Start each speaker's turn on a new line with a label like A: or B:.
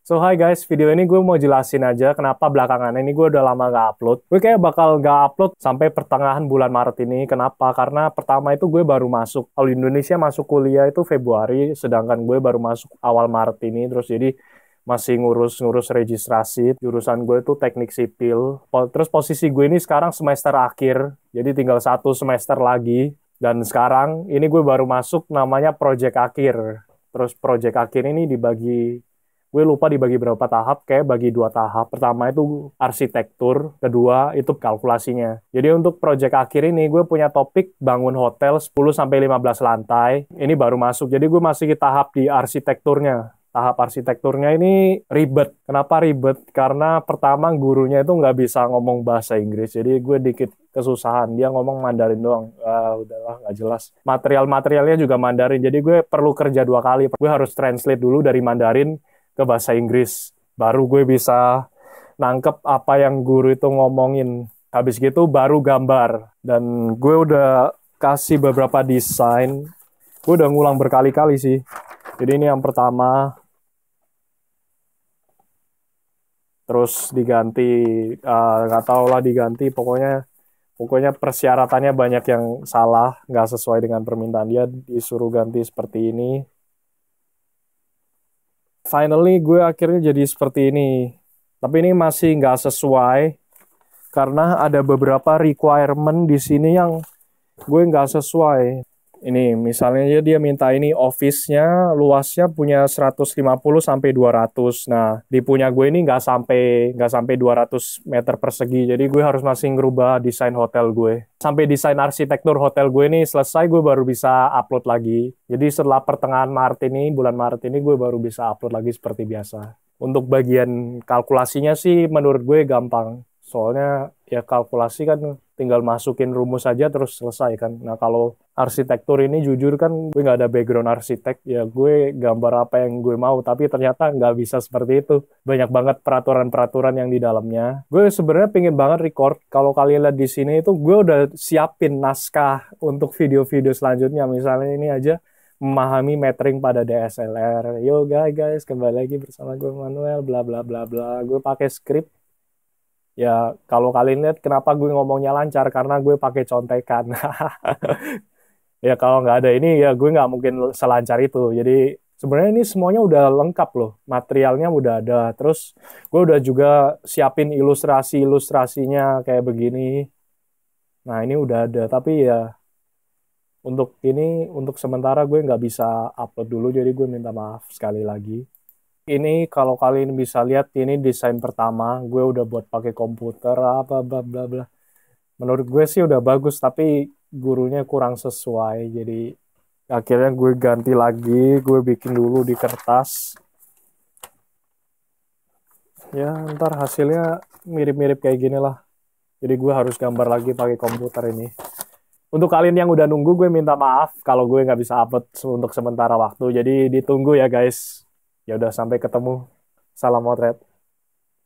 A: So hi guys, video ini gue mau jelasin aja kenapa belakangan ini gue udah lama gak upload. Gue kayak bakal gak upload sampai pertengahan bulan Maret ini. Kenapa? Karena pertama itu gue baru masuk. Kalau di Indonesia masuk kuliah itu Februari, sedangkan gue baru masuk awal Maret ini. Terus jadi masih ngurus-ngurus registrasi. Jurusan gue itu teknik sipil. Terus posisi gue ini sekarang semester akhir, jadi tinggal 1 semester lagi. Dan sekarang ini gue baru masuk namanya project akhir. Terus project akhir ini gue lupa dibagi berapa tahap, kayak bagi 2 tahap. Pertama itu arsitektur, kedua itu kalkulasinya. Jadi untuk proyek akhir ini gue punya topik bangun hotel 10-15 lantai. Ini baru masuk, jadi gue masih di tahap di arsitekturnya. Tahap arsitekturnya ini ribet. Kenapa ribet? Karena pertama gurunya itu nggak bisa ngomong bahasa Inggris, jadi gue dikit kesusahan. Dia ngomong Mandarin doang. Udahlah, nggak jelas. Material-materialnya juga Mandarin, jadi gue perlu kerja 2 kali. Gue harus translate dulu dari Mandarin ke bahasa Inggris, baru gue bisa nangkep apa yang guru itu ngomongin. Habis gitu baru gambar. Dan gue udah kasih beberapa desain, gue udah ngulang berkali-kali sih. Jadi ini yang pertama, terus diganti, nggak tahu lah diganti, pokoknya persyaratannya banyak yang salah, nggak sesuai dengan permintaan dia, disuruh ganti seperti ini. Finally gue akhirnya jadi seperti ini. Tapi ini masih nggak sesuai karena ada beberapa requirement di sini yang gue nggak sesuai. Ini misalnya dia minta ini office-nya luasnya punya 150-200. Nah, di punya gue ini nggak sampai 200 meter persegi. Jadi gue harus masih ngerubah desain hotel gue. Sampai desain arsitektur hotel gue ini selesai, gue baru bisa upload lagi. Jadi setelah pertengahan bulan Maret ini gue baru bisa upload lagi seperti biasa. Untuk bagian kalkulasinya sih menurut gue gampang. Soalnya ya kalkulasi kan tinggal masukin rumus aja terus selesai kan. Nah kalau arsitektur ini jujur kan gue nggak ada background arsitek. Ya gue gambar apa yang gue mau, tapi ternyata nggak bisa seperti itu. Banyak banget peraturan-peraturan yang di dalamnya. Gue sebenarnya pengen banget record. Kalau kalian lihat di sini itu gue udah siapin naskah untuk video-video selanjutnya. Misalnya ini aja, memahami metering pada DSLR. Yo guys, kembali lagi bersama gue Manuel, bla bla bla bla. Gue pakai skrip. Ya, kalau kalian lihat kenapa gue ngomongnya lancar, karena gue pakai contekan. Ya, kalau nggak ada ini, ya gue nggak mungkin selancar itu. Jadi, sebenarnya ini semuanya udah lengkap loh. Materialnya udah ada. Terus, gue udah juga siapin ilustrasi-ilustrasinya kayak begini. Nah, ini udah ada. Tapi ya, untuk sementara gue nggak bisa upload dulu. Jadi, gue minta maaf sekali lagi. Ini kalau kalian bisa lihat, ini desain pertama gue udah buat pakai komputer apa bla bla bla. Menurut gue sih udah bagus, tapi gurunya kurang sesuai. Jadi akhirnya gue ganti lagi, gue bikin dulu di kertas. Ya ntar hasilnya mirip-mirip kayak gini lah. Jadi gue harus gambar lagi pakai komputer ini. Untuk kalian yang udah nunggu, gue minta maaf kalau gue nggak bisa upload untuk sementara waktu. Jadi ditunggu ya guys. Ya udah, sampai ketemu. Salam motret.